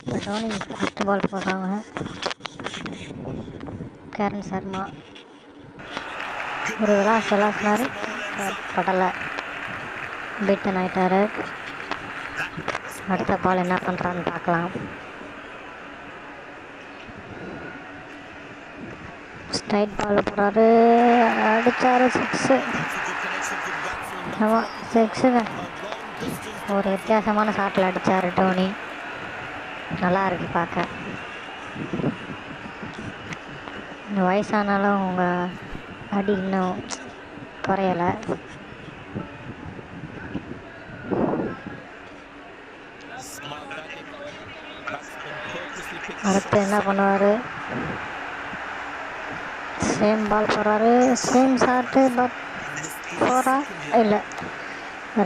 இப்போ டோனி ஃபஸ்ட் பால் போடுறாங்க. கரண் சர்மா ஒரு விளாசினாரு, படலை, பீட்டன் ஆகிட்டாரு. அடுத்த பால் என்ன பண்ணுறான்னு பார்க்கலாம். ஸ்ட்ரைட் பால் போடுறாரு, அடித்தாரு, சிக்ஸு. ஆமாம், சிக்ஸுங்க. ஒரு வித்தியாசமான ஷாட்டில் அடித்தார் டோனி. நல்லா இருக்கு பார்க்க. வயசானாலும் உங்கள் அடி இன்னும் குறையலை. அடுத்து என்ன பண்ணுவார்? சேம் பால் போடுறாரு, சேம் ஷாட்டு, பட் போகிறா இல்லை,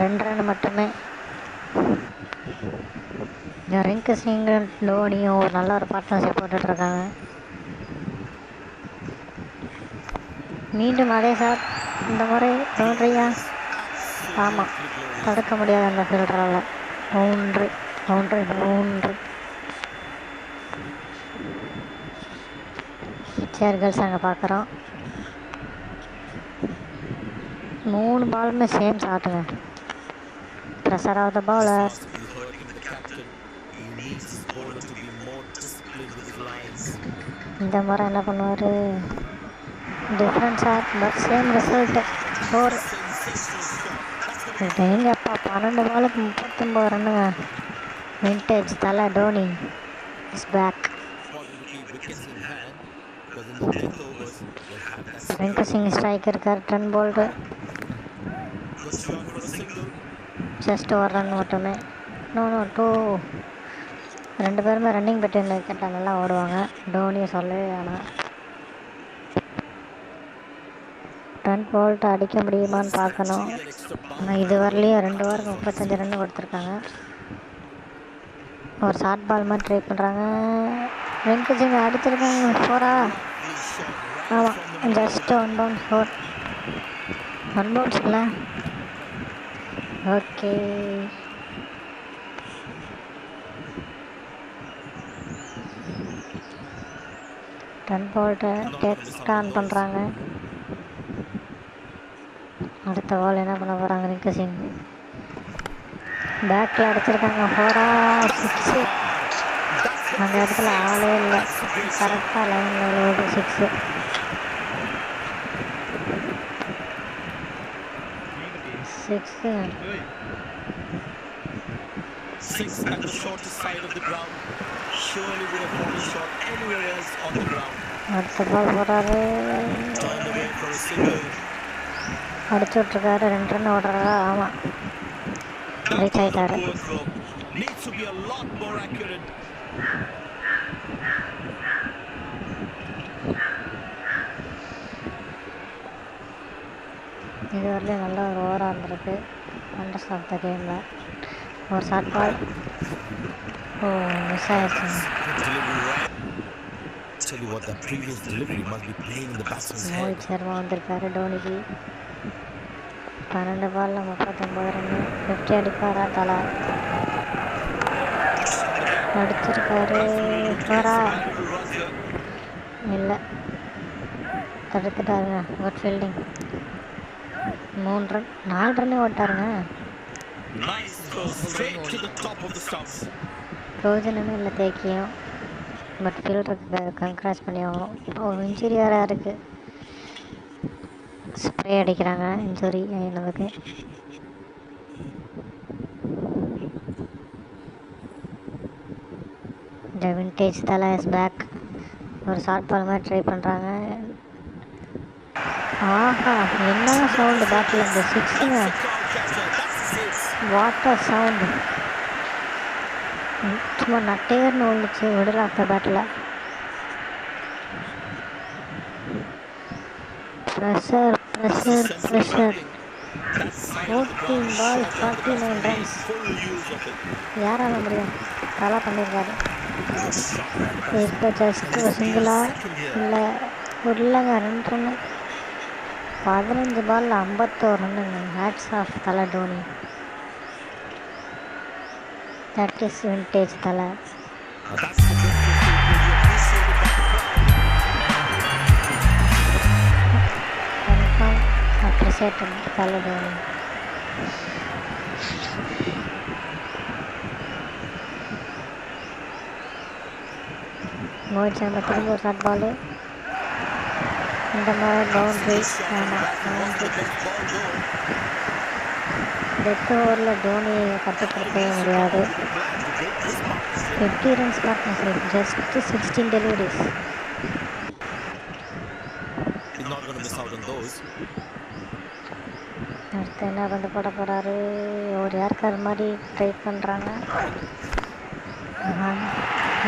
2 ரன் மட்டுமே. ரிங்கு சிங் டோனியும் ஒரு நல்ல ஒரு பார்ட்னர்ஷிப் போட்டுட்ருக்காங்க. மீண்டும் அதே ஷாட், இந்த முறை பவுண்ட்ரியா? ஆமாம், தடுக்க முடியாது அந்த ஃபீல்டரால். பவுண்ட்ரி. சேர்கல்ஸ் அங்கே பார்க்குறோம். 3 பாலுமே சேம் ஷாட்டுங்க. Pressure of the bowler. இந்த முறை என்ன பண்ணுவார்? Different shot, but same result, 4. எங்கப்பா 12 பாலுக்கு 39 ரன்னுங்க. விண்டேஜ் தலை Dhoni is back. Rinku Singh strike இருக்கார், 10 போல்டு, ஜஸ்ட் 1 ரன் மட்டுமே. நோ 2. 2 பேருமே ரன்னிங் பெட்டியில் கேட்டால் நல்லா ஓடுவாங்க. டோனியை சொல்லவே வேணாம். 10 போல்ட்டு அடிக்க முடியுமான்னு பார்க்கணும். ஆனால் இது வரலையும் 2 ஓவருக்கு 35 ரன் கொடுத்துருக்காங்க. ஒரு ஷார்ட் பால் மாதிரி ட்ரை பண்ணுறாங்க. ரிங்கு சிங் அடிச்சிருக்காங்க, 4. ஆமாம், ஜஸ்ட் 1 பவுன்ஸ், 4. 1 பவுன்ஸ் இல்லை. ஓகே, ரன் போல்ட்டை டேக் ஆன் பண்ணுறாங்க. அடுத்த பால் என்ன பண்ண போகிறாங்க? ரிங்கு சிங் பேக்கில் அடிச்சிருக்காங்க, 4. 6. அந்த இடத்துல ஆளே இல்லை, கரெக்டாக லைனில் ஓடு, 6. Six at the shortest side of the ground. Surely would have fallen short anywhere else on the ground. அடுத்த பால் போடுறாரு, Turned away for a single. அடிச்சு விட்ருக்காரு, 2 ரன் ஓடுறாரா? ஆமாம், ரீச் ஆகிட்டாரு. Needs to be a lot more accurate. இது வரலையும் நல்ல ஒரு ஓவராக இருந்திருக்கு. அண்டர்ஸ் ஆஃப் த கேமில் ஒரு ஷார்ட் பால், மிஸ் ஆயிடுச்சுங்க. மோஹித் சர்மா வந்திருக்காரு டோனிக்கு. 12 பாலில் 39 ரன்னு. 50 அடிப்பாரா? தலை அடிச்சிருக்காரு, 4. இல்லை, தடுத்துட்டாருங்க. Good fielding. 3 ரன், 4 ரன்னே ஓட்டாருங்க. ரோஜனுமே இல்லை தேக்கியும், பட் ஃபீல்டருக்கு கங்க்ராஸ் பண்ணி ஆகணும். இன்ஜுரி வேறு இருக்குது, ஸ்ப்ரே அடிக்கிறாங்க இன்ஜுரி ஆகினதுக்கு. இந்த விண்டேஜ் தலை இஸ் பேக். ஒரு ஷார்ட் பால் மாதிரி ட்ரை பண்ணுறாங்க. ஆஹா, என்ன சவுண்டு பேட்டில் இருந்து! 6ங்க. வாட்டர் சவுண்டு, சும்மா நட்டையர்னு ஒழிச்சு மிடில் ஆஃப் த பேட்டில். Pressure 14 ball 49 runs. யாரால முடியும்? தலை பண்ணியிருக்காரு. இப்போ ஜஸ்ட் ஒரு சிங்கிளா இல்லை இல்லைங்க, 2 ரன்னு. 15 பாலில் 51 ரன்னுங்க. ஹேட்ஸ் ஆஃப் தலை டோனி. தட் இஸ் விண்டேஜ் தலை. That's the difference. It will be appreciated by the crowd. Confirm appreciated தலை தோனி. மோஹித் சர்மா திரும்ப ஒரு ஷார்ட் பாலு. இந்த மாதிரி பவுண்ட்ரி. ஆமாம், பவுண்ட்ரி. டெத் ஓவரில் தோனியை கட்டுப்படுத்தவே முடியாது. 50 runs partnership, just 16 deliveries. He's not going to miss out on those. அடுத்து என்ன பந்து போட போகிறாரு? ஒரு யாருக்கார் மாதிரி ட்ரை பண்ணுறாங்க.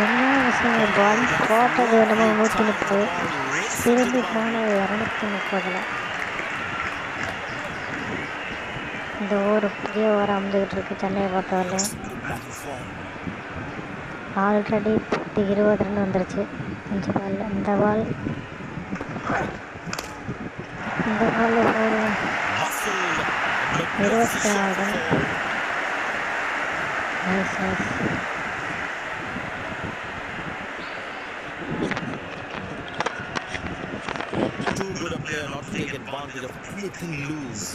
என்ன விஷயம், பால் போட்டது என்னமோ 130, திரும்பி போனது 230. இந்த ஒரு புதிய ஓவர் அமைஞ்சிக்கிட்டு இருக்கு சென்னையை பொறுத்தவரையும். ஆல்ரெடி 20 ரன் வந்துருச்சு 5 பால். இந்த பால் ஒரு 24 run. Nice nice. Too good a player not to take advantage of anything loose.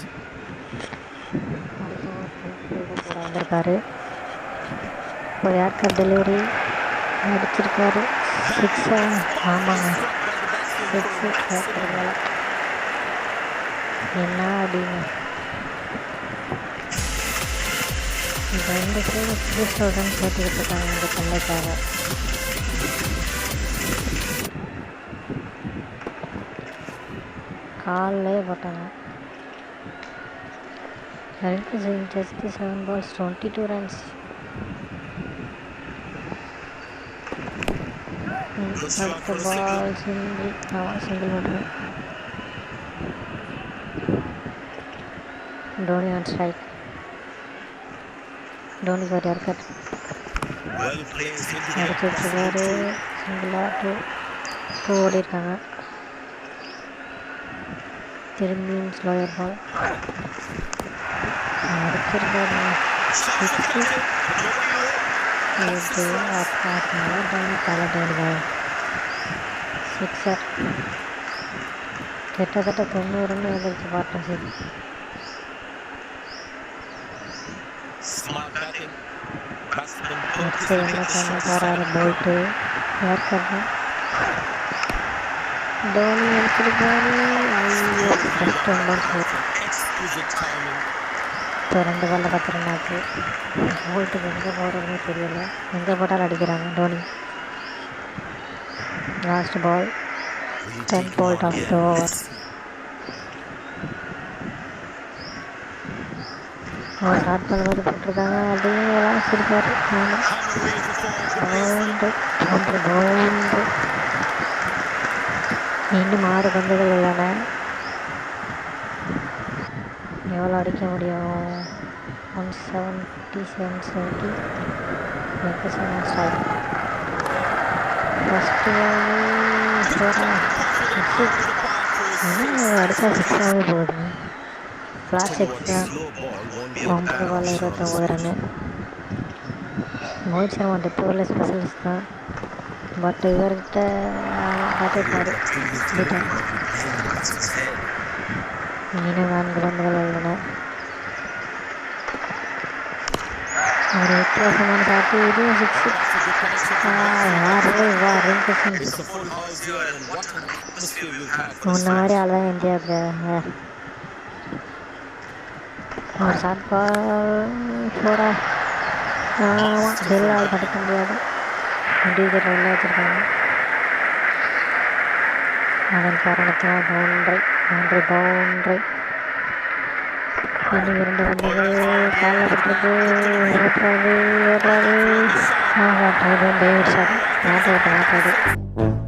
வந்திருக்காரு. ஒரு யார்கர் டெலிவரி அடிச்சிருக்காரு. 6. ஆமாங்க, 6 கேட்கறதுனால என்ன அப்படிங்க. இந்த 2 சைடு 3 ரன் சேர்த்துக்கிட்டு இருக்காங்க இந்த சென்னைக்காக. காலிலே போட்டாங்க. just 7 balls 22 runs. அடுத்த பால் சிங்கிள் மட்டும். Dhoni on strike. டோனிக்கு ஒரு யார்கர் அடிச்சிருக்காரு. சிங்கிளாக 2 ஓடி இருக்காங்க. திரும்பியும் ஸ்லோயர் பால் அடிச்சிருக்காரு. 6 கிட்டத்தட்ட 90 ரன் வந்துருச்சு பார்ட்னர்ஷிப். அடுத்து என்ன பண்ண போகிறாரு போல்ட்டு? யார்கர் டோனி அடிச்சிருக்காரு. ஐயோ, ஃபஸ்ட் 1 ball 4. இப்போ 2 பாலில் 10 ரன் ஆச்சு. போல்ட்டுக்கு எங்கே போகிறதுன்னு தெரியல. எங்கே போட்டாலும் அடிக்கிறாங்க Dhoni. Last ball 10 ball of the over. ஒரு ஷார்ட் பால் மாதிரி போட்டிருக்காங்க. அப்படின்னு விளாசிருக்காரு. ஆமாம், பவுண்டு. இன்னும் 6 பந்துகள் உள்ளன. எவ்வளோ அடிக்க முடியும்? 170 770. ஸ்ட்ரைக். ஃபஸ்ட்டு அடித்தா 6 போகுது. ஃப்ளாஷ் 6 தான். 9 பால் 29 ரன்னு. மோஹித் சர்மா டெத் ஓவரில் ஸ்பெஷலிஸ்ட் தான். பட் இவர்கிட்ட பார்த்துருக்காரு. இன்னும் 4 பந்துகள் உள்ளன. ஒரு வித்தியாசமான காட்டு. இதுவும் 6. முன்ன மாதிரி ஆள் தான் இந்தியாவுக்கு. ஒரு ஷார்ட் பால் 4. ஆமாம், வெளியில் தடுக்க முடியாது. விக்கெட் உள்ள வச்சுருக்காங்க. அதன் காரணத்தினால் பவுண்ட்ரி. இன்னும் 2 பந்துகள் காலில் பட்டுருக்கு. ஓட்டுறாரு. David shot. Not out.